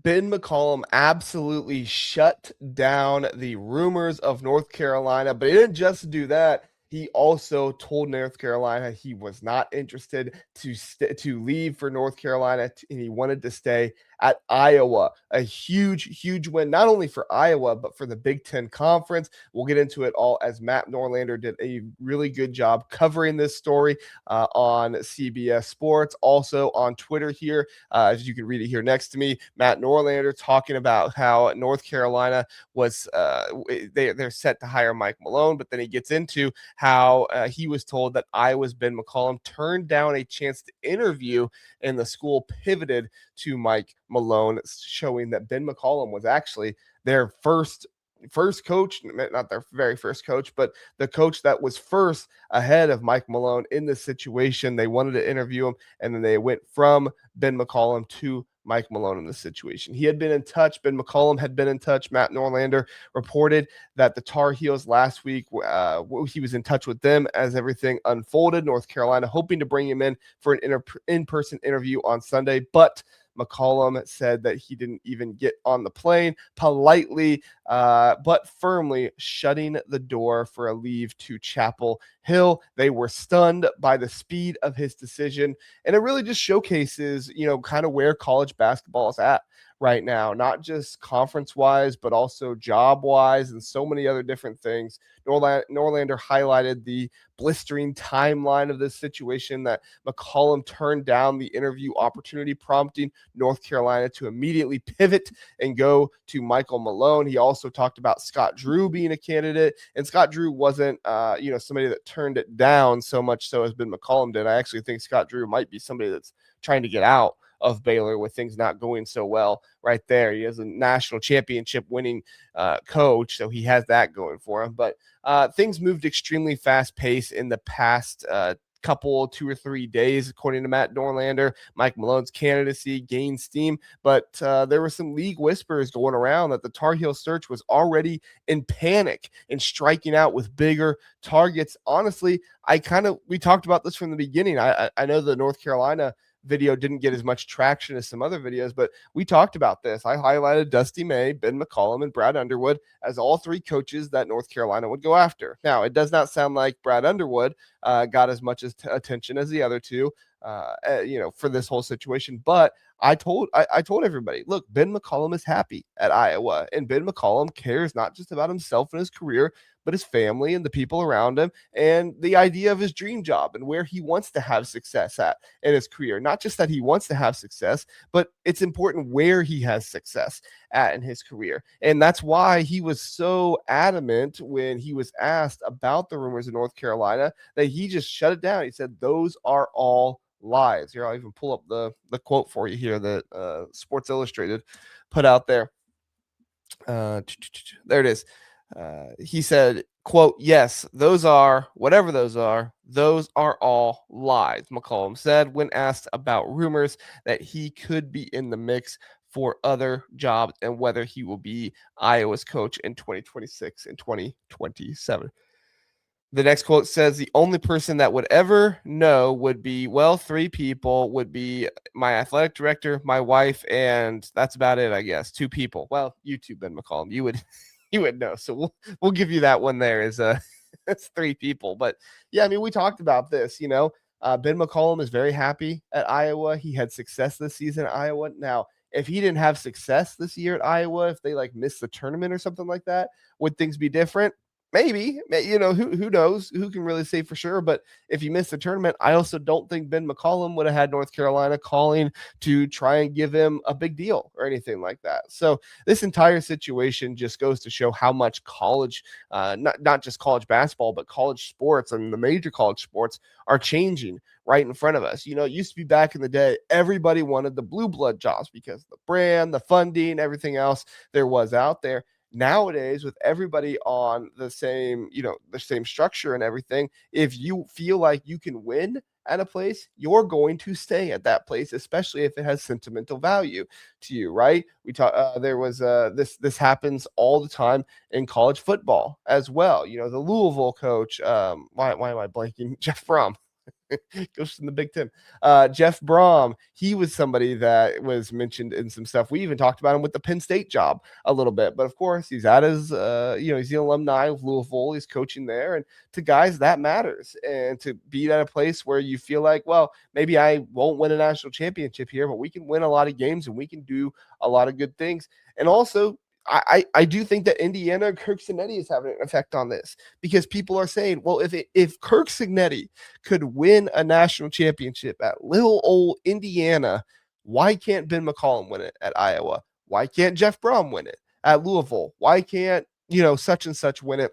Ben McCollum absolutely shut down the rumors of North Carolina, but he didn't just do that. He also told North Carolina he was not interested to leave for North Carolina, and he wanted to stay at Iowa. A huge win, not only for Iowa, but for the Big Ten Conference. We'll get into it all as Matt Norlander did a really good job covering this story on CBS Sports, also on Twitter here. As you can read it here next to me, Matt Norlander talking about how North Carolina was they're set to hire Mike Malone, but then he gets into how he was told that Iowa's Ben McCollum turned down a chance to interview, and the school pivoted to Mike Malone, showing that Ben McCollum was actually their first coach, not their very first coach, but the coach that was first ahead of Mike Malone in this situation. They wanted to interview him, and then they went from Ben McCollum to Mike Malone in this situation. He had been in touch. Ben McCollum had been in touch. Matt Norlander reported that the Tar Heels last week, he was in touch with them as everything unfolded. North Carolina hoping to bring him in for an in-person interview on Sunday, but McCollum said that he didn't even get on the plane, politely but firmly shutting the door for a leave to Chapel Hill. They were stunned by the speed of his decision, and it really just showcases, kind of where college basketball is at right now, not just conference wise, but also job wise and so many other different things. Norlander highlighted the blistering timeline of this situation, that McCollum turned down the interview opportunity, prompting North Carolina to immediately pivot and go to Michael Malone. He also talked about Scott Drew being a candidate, and Scott Drew wasn't, somebody that turned it down so much so as Ben McCollum did. I actually think Scott Drew might be somebody that's trying to get out of Baylor with things not going so well right there. He has a national championship winning coach, so he has that going for him. But things moved extremely fast pace in the past 2 or 3 days, according to Matt Norlander. Mike Malone's candidacy gained steam, but there were some league whispers going around that the Tar Heel search was already in panic and striking out with bigger targets. Honestly, we talked about this from the beginning. I know the North Carolina video didn't get as much traction as some other videos, but we talked about this. I highlighted Dusty May, Ben McCollum, and Brad Underwood as all three coaches that North Carolina would go after. Now, it does not sound like Brad Underwood got as much attention as the other two, for this whole situation. But I told everybody, look, Ben McCollum is happy at Iowa, and Ben McCollum cares not just about himself and his career, but his family and the people around him, and the idea of his dream job and where he wants to have success at in his career. Not just that he wants to have success, but it's important where he has success at in his career. And that's why he was so adamant when he was asked about the rumors in North Carolina that he just shut it down. He said, those are all lies. Here, I'll even pull up the quote for you here that Sports Illustrated put out there. There it is. He said, quote, yes, those are, whatever those are all lies, McCollum said when asked about rumors that he could be in the mix for other jobs and whether he will be Iowa's coach in 2026 and 2027. The next quote says, the only person that would ever know would be, well, three people would be my athletic director, my wife, and that's about it, I guess. Two people. Well, you too, Ben McCollum. You would know. So we'll give you that one there as that's three people. But yeah, I mean, we talked about this, Ben McCollum is very happy at Iowa. He had success this season at Iowa. Now, if he didn't have success this year at Iowa, if they missed the tournament or something like that, would things be different? Maybe, who knows? Who can really say for sure? But if he missed the tournament, I also don't think Ben McCollum would have had North Carolina calling to try and give him a big deal or anything like that. So this entire situation just goes to show how much college, not just college basketball, but college sports and the major college sports are changing right in front of us. It used to be back in the day, everybody wanted the blue blood jobs because the brand, the funding, everything else there was out there. Nowadays, with everybody on the same structure and everything, if you feel like you can win at a place, you're going to stay at that place, especially if it has sentimental value to you, right? We talk. There was this happens all the time in college football as well. The Louisville coach. Why am I blanking? Jeff Fromm. Goes in the Big Ten. Jeff Brom, he was somebody that was mentioned in some stuff. We even talked about him with the Penn State job a little bit, but of course he's at his, he's the alumni of Louisville. He's coaching there, and to guys that matters. And to be at a place where you feel like, well, maybe I won't win a national championship here, but we can win a lot of games and we can do a lot of good things. And also, I do think that Indiana, Kirk Cinetti is having an effect on this, because people are saying, well, if Kirk Cinetti could win a national championship at little old Indiana, why can't Ben McCollum win it at Iowa? Why can't Jeff Brom win it at Louisville? Why can't, such and such win it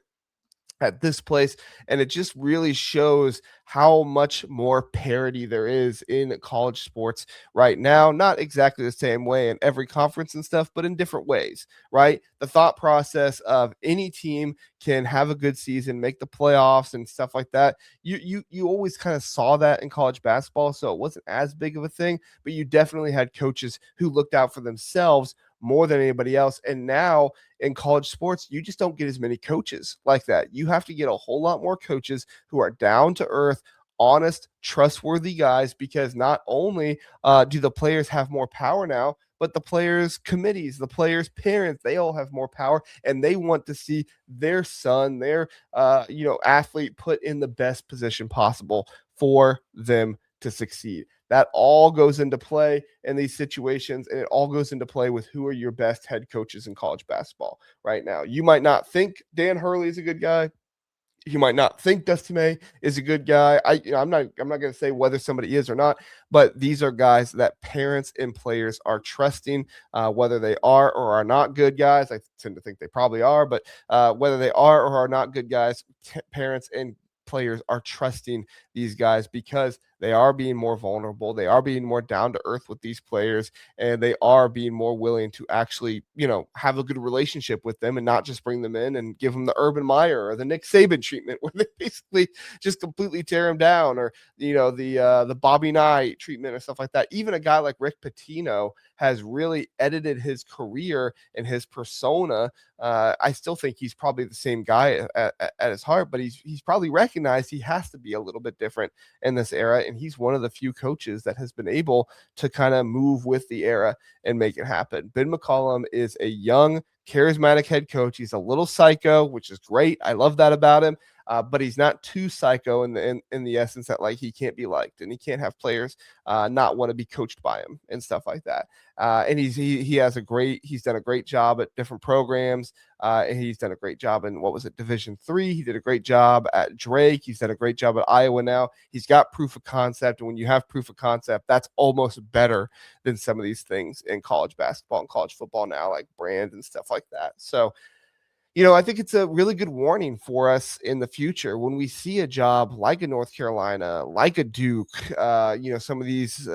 at this place? And it just really shows how much more parity there is in college sports right now. Not exactly the same way in every conference and stuff, but in different ways, right? The thought process of any team can have a good season, make the playoffs and stuff like that. You always kind of saw that in college basketball, so it wasn't as big of a thing, but you definitely had coaches who looked out for themselves more than anybody else. And now in college sports, you just don't get as many coaches like that. You have to get a whole lot more coaches who are down to earth, honest, trustworthy guys, because not only do the players have more power now, but the players' committees, the players' parents, they all have more power, and they want to see their son, their athlete put in the best position possible for them to succeed. That all goes into play in these situations, and it all goes into play with who are your best head coaches in college basketball right now. You might not think Dan Hurley is a good guy. You might not think Dusty May is a good guy. I'm not going to say whether somebody is or not, but these are guys that parents and players are trusting, whether they are or are not good guys. I tend to think they probably are, but whether they are or are not good guys, parents and players are trusting these guys because they are being more vulnerable. They are being more down to earth with these players, and they are being more willing to actually, have a good relationship with them and not just bring them in and give them the Urban Meyer or the Nick Saban treatment where they basically just completely tear them down, or, the Bobby Knight treatment or stuff like that. Even a guy like Rick Pitino has really edited his career and his persona. I still think he's probably the same guy at his heart, but he's probably recognized he has to be a little bit different in this era. And he's one of the few coaches that has been able to kind of move with the era and make it happen. Ben McCollum is a young, charismatic head coach. He's a little psycho, which is great. I love that about him. But he's not too psycho in the essence that, like, he can't be liked and he can't have players not want to be coached by him and stuff like that. And he's done a great job at different programs. And he's done a great job in, Division III. He did a great job at Drake. He's done a great job at Iowa now. He's got proof of concept. And when you have proof of concept, that's almost better than some of these things in college basketball and college football now, like brand and stuff like that. So, I think it's a really good warning for us in the future when we see a job like a North Carolina, like a Duke, some of these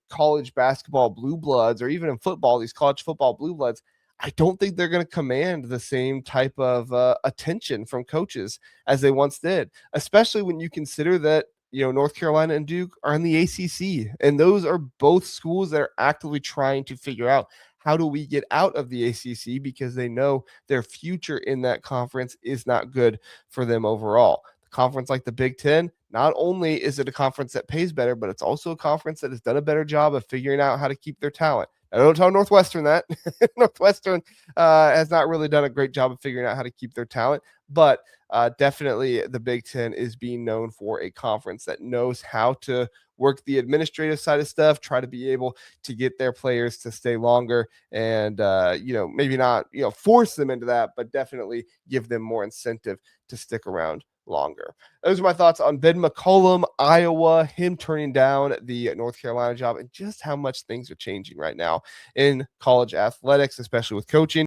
college basketball blue bloods, or even in football, these college football blue bloods. I don't think they're going to command the same type of attention from coaches as they once did, especially when you consider that, North Carolina and Duke are in the ACC, and those are both schools that are actively trying to figure out, how do we get out of the ACC, because they know their future in that conference is not good for them overall. The conference like the Big Ten, not only is it a conference that pays better, but it's also a conference that has done a better job of figuring out how to keep their talent. I don't tell Northwestern that. Northwestern has not really done a great job of figuring out how to keep their talent, but definitely the Big Ten is being known for a conference that knows how to work the administrative side of stuff, try to be able to get their players to stay longer, and maybe not force them into that, but definitely give them more incentive to stick around longer. Those are my thoughts on Ben McCollum, Iowa, him turning down the North Carolina job, and just how much things are changing right now in college athletics, especially with coaching.